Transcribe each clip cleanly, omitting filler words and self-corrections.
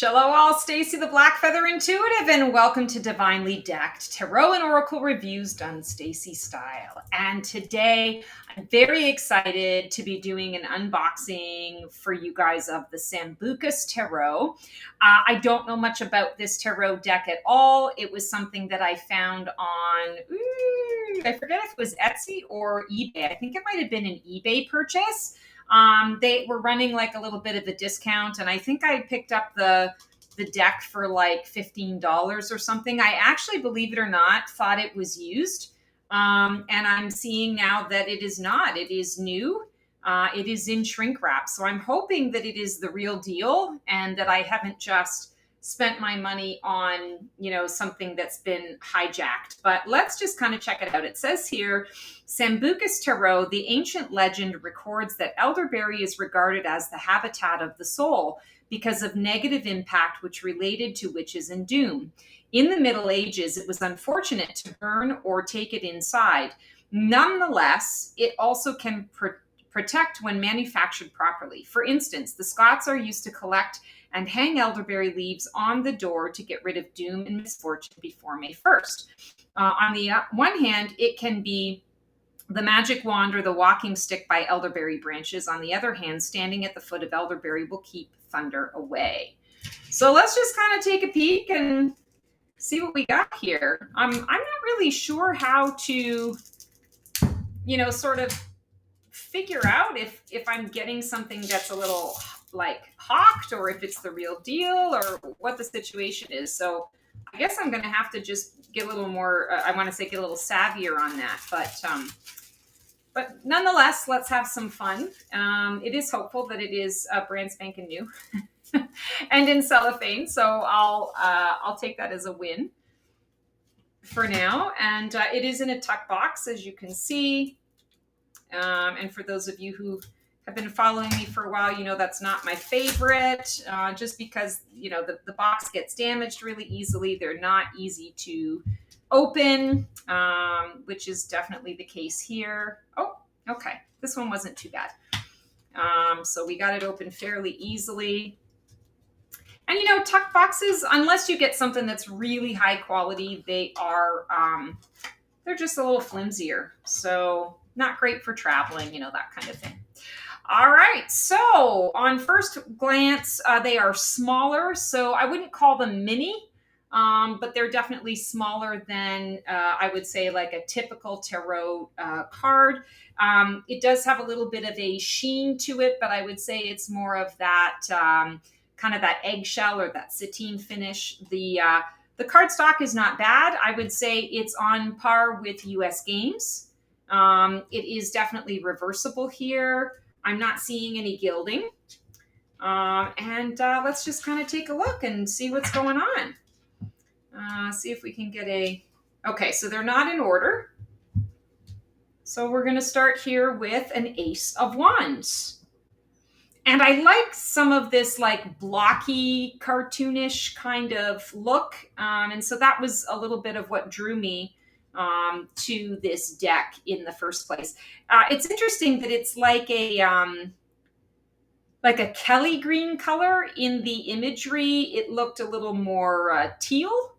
Shalom all, Stacy the Blackfeather Intuitive, and welcome to Divinely Decked Tarot and Oracle Reviews done Stacy style. And today I'm very excited to be doing an unboxing for you guys of the Sambucus Tarot. I don't know much about this tarot deck at all. It was something that I found on, I forget if it was Etsy or eBay. I think it might have been an eBay purchase. They were running like a little bit of a discount, and I think I picked up the deck for like $15 or something. I actually, believe it or not, thought it was used. And I'm seeing now that it is not. It is new. It is in shrink wrap. So I'm hoping that it is the real deal and that I haven't just spent my money on, something that's been hijacked. But let's just kind of check it out. It says here, Sambucus Tarot, the ancient legend records that elderberry is regarded as the habitat of the soul because of negative impact which related to witches and doom. In the Middle Ages, it was unfortunate to burn or take it inside. Nonetheless, it also can protect when manufactured properly. For instance, the Scots are used to collect and hang elderberry leaves on the door to get rid of doom and misfortune before May 1st. On the one hand, it can be the magic wand or the walking stick by elderberry branches. On the other hand, standing at the foot of elderberry will keep thunder away. So let's just kind of take a peek and see what we got here. I'm not really sure how to, sort of figure out if I'm getting something that's a little like hawked or if it's the real deal or what the situation is. So I guess I'm going to have to just get a little more, get a little savvier on that. But nonetheless, let's have some fun. It is hopeful that it is brand spanking new and in cellophane. So I'll take that as a win for now. And it is in a tuck box, as you can see. And for those of you who have been following me for a while, that's not my favorite, just because, the box gets damaged really easily. They're not easy to open, which is definitely the case here. Oh, okay. This one wasn't too bad. So we got it open fairly easily. And, tuck boxes, unless you get something that's really high quality, they are, they're just a little flimsier. So not great for traveling, that kind of thing. All right. So on first glance, they are smaller. So I wouldn't call them mini, but they're definitely smaller than I would say like a typical tarot card. It does have a little bit of a sheen to it, but I would say it's more of that kind of that eggshell or that sateen finish. The cardstock is not bad. I would say it's on par with US Games. It is definitely reversible here. I'm not seeing any gilding. And let's just kind of take a look and see what's going on. See if we can get okay, so they're not in order. So we're going to start here with an Ace of Wands. And I like some of this like blocky, cartoonish kind of look. And so that was a little bit of what drew me to this deck in the first place. It's interesting that it's like a Kelly green color. In the imagery, it looked a little more teal.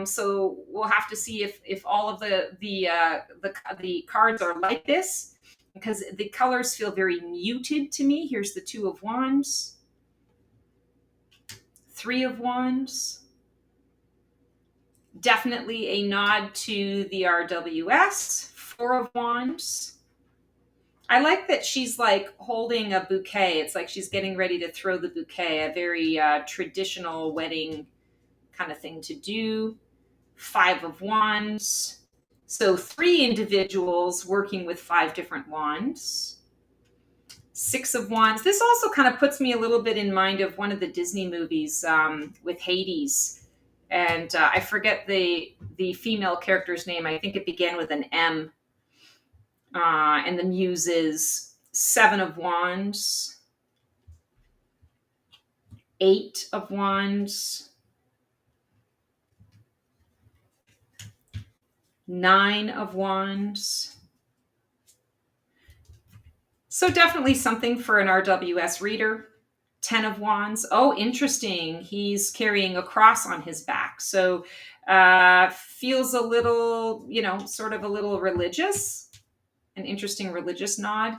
So we'll have to see if all of the cards are like this, because the colors feel very muted to me. Here's the Two of Wands, Three of Wands. Definitely a nod to the RWS, Four of Wands. I like that she's like holding a bouquet. It's like she's getting ready to throw the bouquet, a very traditional wedding kind of thing to do. Five of Wands. So 3 individuals working with 5 different wands. Six of Wands. This also kind of puts me a little bit in mind of one of the Disney movies with Hades. And I forget the female character's name. I think it began with an M. And the Muses. 7 of Wands. 8 of Wands. 9 of Wands. So definitely something for an RWS reader. Ten of Wands. Oh, interesting. He's carrying a cross on his back. So feels a little, sort of a little religious, an interesting religious nod.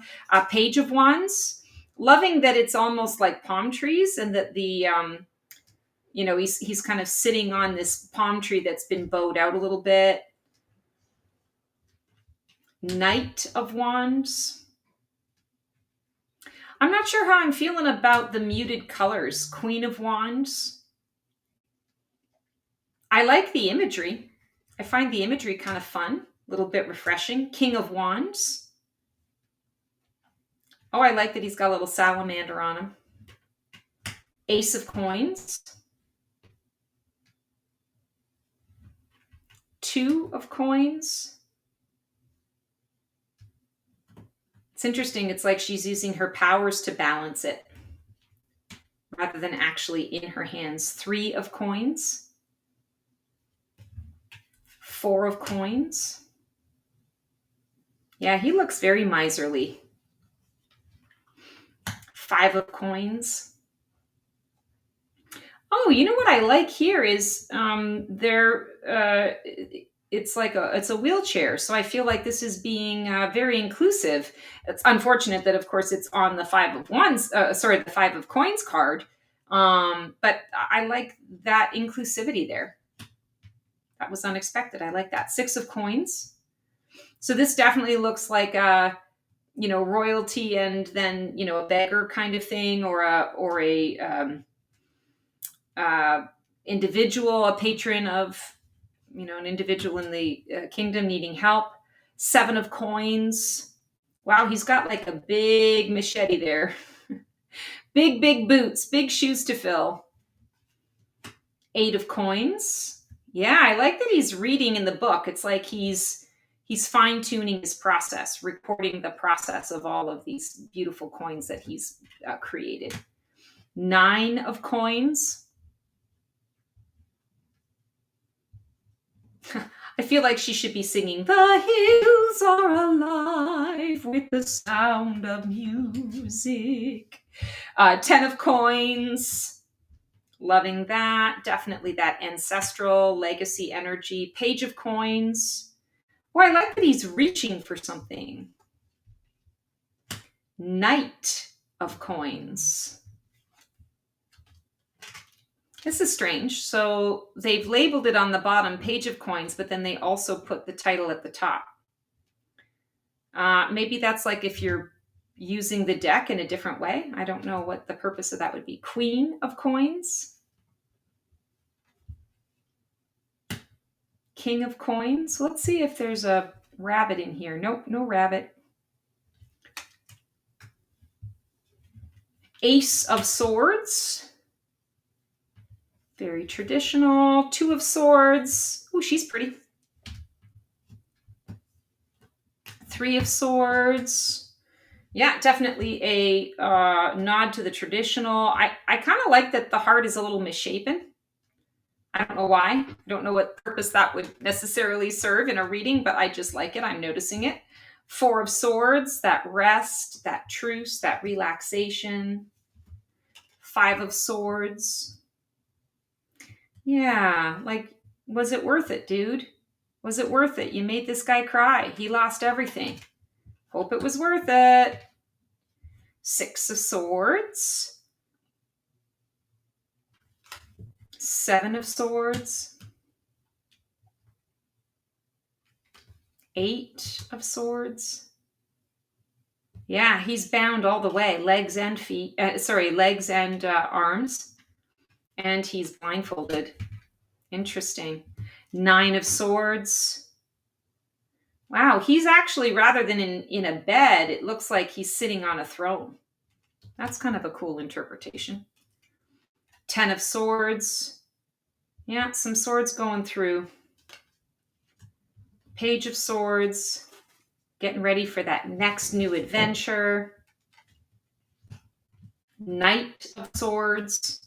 Page of Wands. Loving that it's almost like palm trees and that he's kind of sitting on this palm tree that's been bowed out a little bit. Knight of Wands. I'm not sure how I'm feeling about the muted colors. Queen of Wands. I like the imagery. I find the imagery kind of fun, a little bit refreshing. King of Wands. Oh, I like that he's got a little salamander on him. Ace of Coins. Two of Coins. It's interesting. It's like she's using her powers to balance it rather than actually in her hands. Three of Coins. Four of Coins. Yeah, he looks very miserly. Five of Coins. Oh, you know what I like here is it's a wheelchair. So I feel like this is being very inclusive. It's unfortunate that, of course, it's on the the Five of Coins card. But I like that inclusivity there. That was unexpected. I like that. Six of Coins. So this definitely looks like royalty and then, a beggar kind of thing, or a individual, a patron of, an individual in the kingdom needing help. Seven of Coins. Wow, he's got like a big machete there. Big boots, big shoes to fill. Eight of Coins. Yeah, I like that he's reading in the book. It's like he's fine-tuning his process, recording the process of all of these beautiful coins that he's created. Nine of Coins. I feel like she should be singing, "The hills are alive with the sound of music." 10 of Coins. Loving that. Definitely that ancestral legacy energy. Page of Coins. Oh, I like that he's reaching for something. Knight of Coins. This is strange. So they've labeled it on the bottom, Page of Coins, but then they also put the title at the top. Maybe that's like if you're using the deck in a different way. I don't know what the purpose of that would be. Queen of Coins. King of Coins. Let's see if there's a rabbit in here. Nope, no rabbit. Ace of Swords. Very traditional. Two of Swords. Oh, she's pretty. Three of Swords. Yeah, definitely a nod to the traditional. I kind of like that the heart is a little misshapen. I don't know why. I don't know what purpose that would necessarily serve in a reading, but I just like it. I'm noticing it. Four of Swords, that rest, that truce, that relaxation. Five of Swords. Yeah, like, was it worth it, dude? Was it worth it? You made this guy cry. He lost everything. Hope it was worth it. Six of Swords. Seven of Swords. Eight of Swords. Yeah, he's bound all the way, legs and arms. And he's blindfolded. Interesting. Nine of Swords. Wow, he's actually, rather than in a bed, it looks like he's sitting on a throne. That's kind of a cool interpretation. 10 of Swords. Yeah, some swords going through. Page of Swords. Getting ready for that next new adventure. Knight of Swords.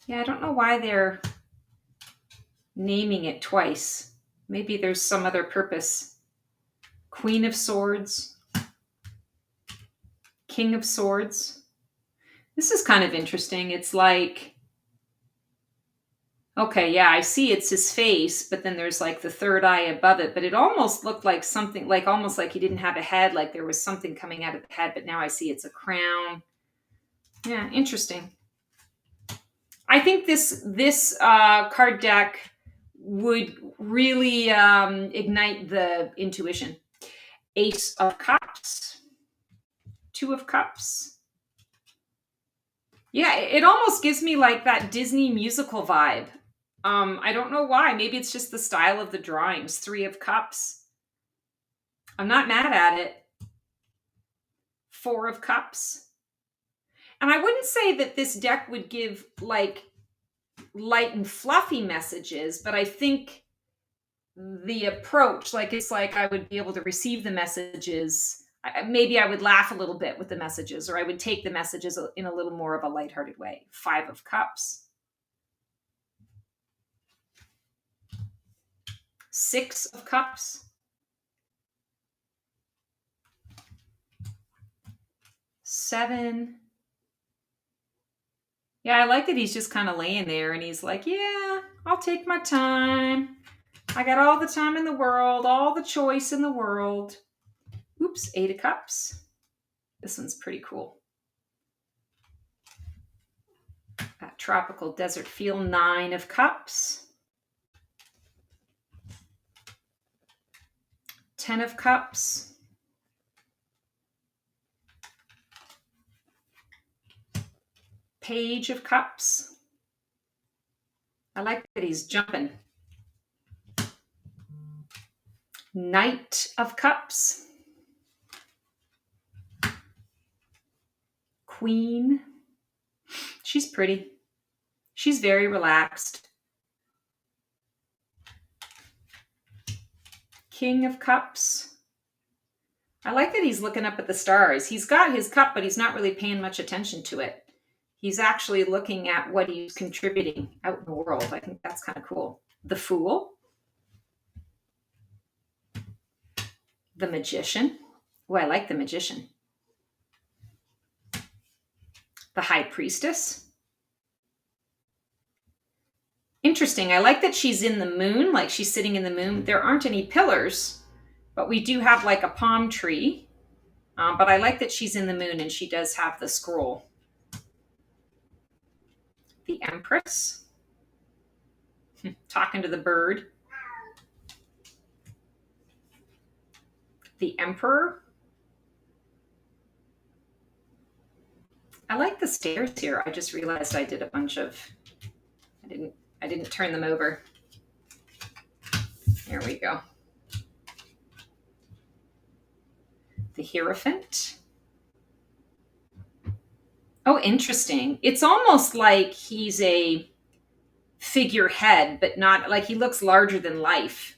Yeah, I don't know why they're naming it twice. Maybe there's some other purpose. Queen of Swords. King of Swords. This is kind of interesting. It's like, okay, yeah, I see it's his face, but then there's like the third eye above it, but it almost looked like something, like almost like he didn't have a head, like there was something coming out of the head, but now I see it's a crown. Yeah, interesting. I think this card deck would really ignite the intuition. Ace of Cups, Two of Cups. Yeah, it almost gives me like that Disney musical vibe. I don't know why. Maybe it's just the style of the drawings. Three of Cups. I'm not mad at it. Four of Cups. And I wouldn't say that this deck would give like light and fluffy messages, but I think the approach, like it's like I would be able to receive the messages. Maybe I would laugh a little bit with the messages, or I would take the messages in a little more of a lighthearted way. Five of Cups. Six of Cups. Seven. Yeah, I like that he's just kind of laying there and he's like, yeah, I'll take my time. I got all the time in the world, all the choice in the world. Oops, Eight of Cups. This one's pretty cool. That tropical desert feel. Nine of Cups. 10 of Cups. Page of Cups. I like that he's jumping. Knight of Cups. Queen. She's pretty. She's very relaxed. King of Cups. I like that he's looking up at the stars. He's got his cup, but he's not really paying much attention to it. He's actually looking at what he's contributing out in the world. I think that's kind of cool. The Fool. The Magician. Oh, I like the Magician. The High Priestess. Interesting. I like that she's in the moon, like she's sitting in the moon. There aren't any pillars, but we do have like a palm tree. But I like that she's in the moon and she does have the scroll. The Empress. Talking to the bird. The Emperor. I like the stairs here. I just realized I did a bunch of, I didn't turn them over. There we go. The Hierophant. Oh, interesting. It's almost like he's a figurehead, but not like he looks larger than life.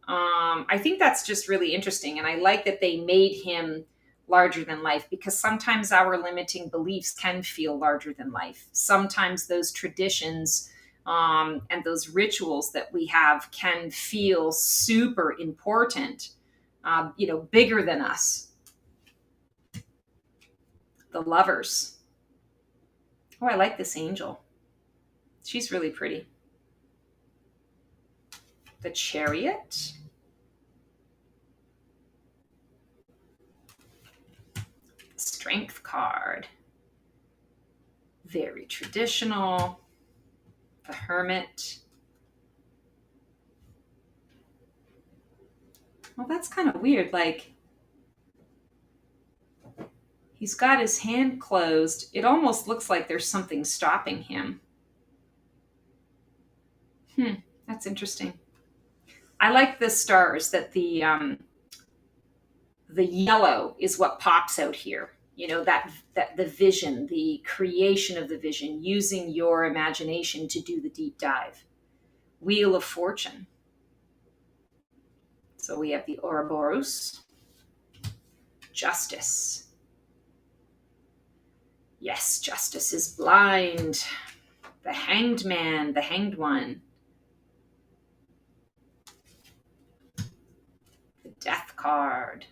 I think that's just really interesting. And I like that they made him larger than life, because sometimes our limiting beliefs can feel larger than life. Sometimes those traditions and those rituals that we have can feel super important, bigger than us. The Lovers. Oh, I like this angel. She's really pretty. The Chariot. Strength card. Very traditional. The Hermit. Well, that's kind of weird. Like, he's got his hand closed. It almost looks like there's something stopping him. That's interesting. I like the stars, that the yellow is what pops out here. You know, that the vision, the creation of the vision, using your imagination to do the deep dive. Wheel of Fortune. So we have the Ouroboros. Justice. Yes, justice is blind. The Hanged Man, the Hanged One. The Death card.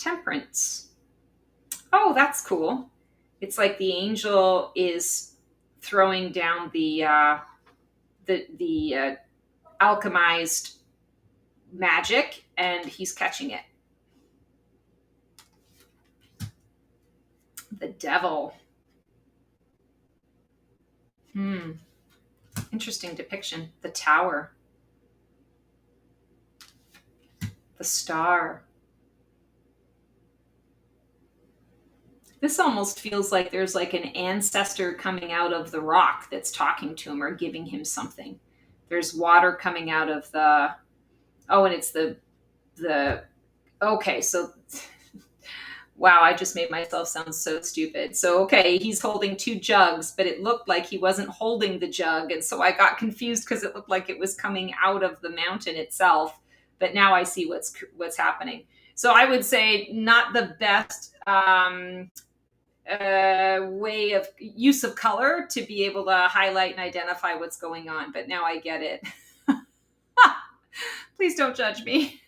Temperance. Oh, that's cool. It's like the angel is throwing down the alchemized magic, and he's catching it. The devil. Interesting depiction. The tower. The star. This almost feels like there's like an ancestor coming out of the rock that's talking to him or giving him something. There's water coming out of the, oh, and it's the okay, so wow, I just made myself sound so stupid. So okay, he's holding two jugs, but it looked like he wasn't holding the jug, and so I got confused because it looked like it was coming out of the mountain itself. But now I see what's happening. So I would say not the best way of use of color to be able to highlight and identify what's going on. But now I get it. Please don't judge me.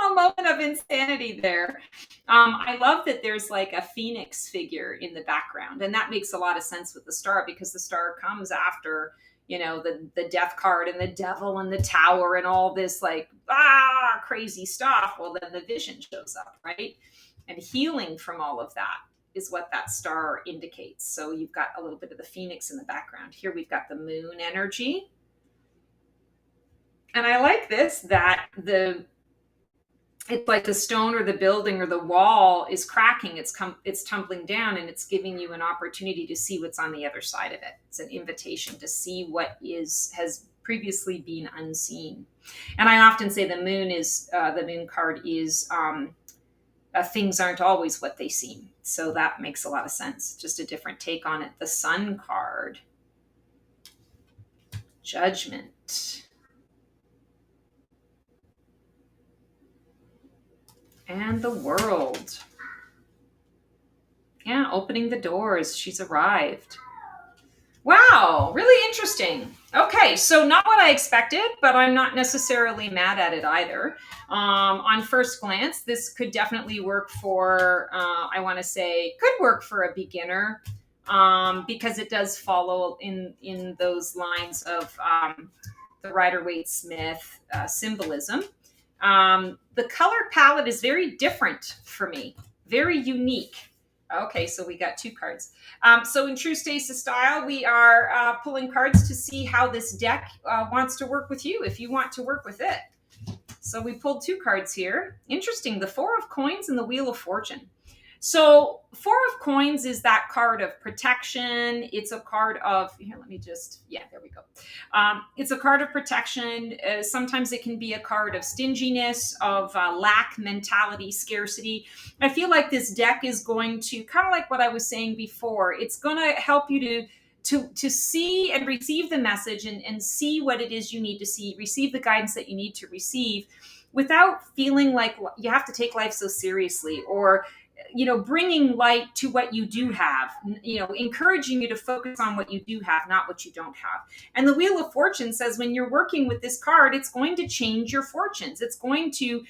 A moment of insanity there. I love that there's like a phoenix figure in the background, and that makes a lot of sense with the star, because the star comes after, the death card and the devil and the tower and all this like crazy stuff. Well, then the vision shows up, right? And healing from all of that is what that star indicates. So you've got a little bit of the phoenix in the background. Here we've got the moon energy. And I like this, that it's like the stone or the building or the wall is cracking. It's tumbling down, and it's giving you an opportunity to see what's on the other side of it. It's an invitation to see what has previously been unseen. And I often say the moon card is things aren't always what they seem. So that makes a lot of sense. Just a different take on it. The sun card. Judgment. And the world. Yeah, opening the doors. She's arrived. Wow, really interesting. Okay, so not what I expected, but I'm not necessarily mad at it either. On first glance, this could definitely work for, could work for a beginner, because it does follow in those lines of the Rider-Waite-Smith symbolism. The color palette is very different for me, very unique. Okay, so we got two cards. So in true Stasis style, we are pulling cards to see how this deck wants to work with you, if you want to work with it. So we pulled two cards here. Interesting, the Four of Coins and the Wheel of Fortune. So Four of Coins is that card of protection. It's a card of, there we go. It's a card of protection. Sometimes it can be a card of stinginess, of lack mentality, scarcity. I feel like this deck is going to, kind of like what I was saying before, it's going to help you to see and receive the message and see what it is you need to see, receive the guidance that you need to receive, without feeling like you have to take life so seriously, or bringing light to what you do have, encouraging you to focus on what you do have, not what you don't have. And the Wheel of Fortune says when you're working with this card, it's going to change your fortunes. It's going to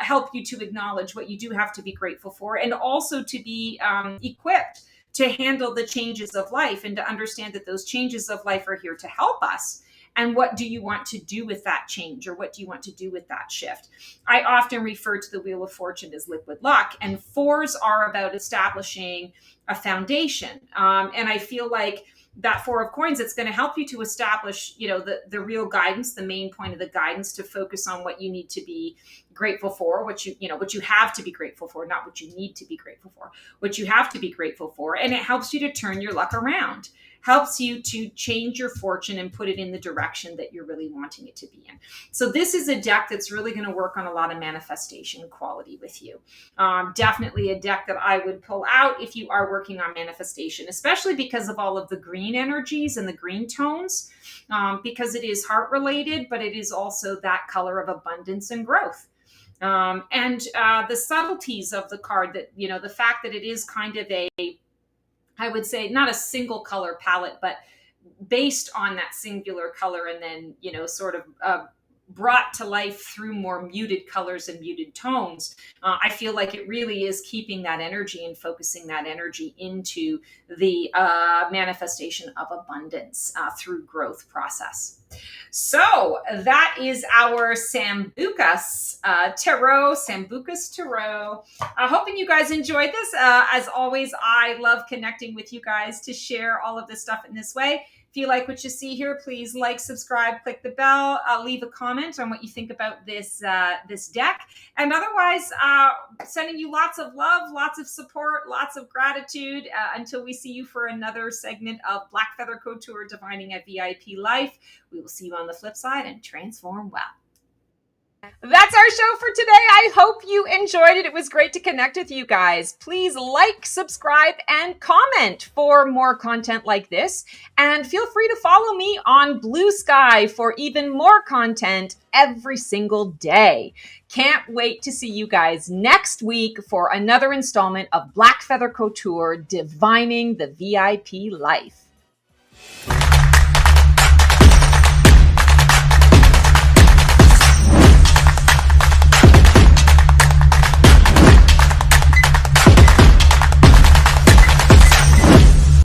help you to acknowledge what you do have to be grateful for, and also to be equipped to handle the changes of life, and to understand that those changes of life are here to help us. And what do you want to do with that change, or what do you want to do with that shift? I often refer to the Wheel of Fortune as liquid luck, and fours are about establishing a foundation. And I feel like that Four of Coins, it's going to help you to establish, the real guidance, the main point of the guidance, to focus on what you need to be grateful for, what you have to be grateful for, not what you need to be grateful for, what you have to be grateful for. And it helps you to turn your luck around, helps you to change your fortune and put it in the direction that you're really wanting it to be in. So this is a deck that's really going to work on a lot of manifestation quality with you. Definitely a deck that I would pull out if you are working on manifestation, especially because of all of the green energies and the green tones, because it is heart related, but it is also that color of abundance and growth. And the subtleties of the card, that, the fact that it is kind of I would say not a single color palette, but based on that singular color, and then, sort of brought to life through more muted colors and muted tones, I feel like it really is keeping that energy and focusing that energy into the manifestation of abundance through growth process. So that is our Sambucus Tarot, Sambucus Tarot. Hoping you guys enjoyed this. As always, I love connecting with you guys to share all of this stuff in this way. If you like what you see here, please like, subscribe, click the bell, leave a comment on what you think about this deck. And otherwise, sending you lots of love, lots of support, lots of gratitude until we see you for another segment of Black Feather Couture Divining a VIP Life. We will see you on the flip side and transform well. That's our show for today. I hope you enjoyed it. It was great to connect with you guys. Please like, subscribe, and comment for more content like this. And feel free to follow me on Blue Sky for even more content every single day. Can't wait to see you guys next week for another installment of Black Feather Couture Divining the VIP Life.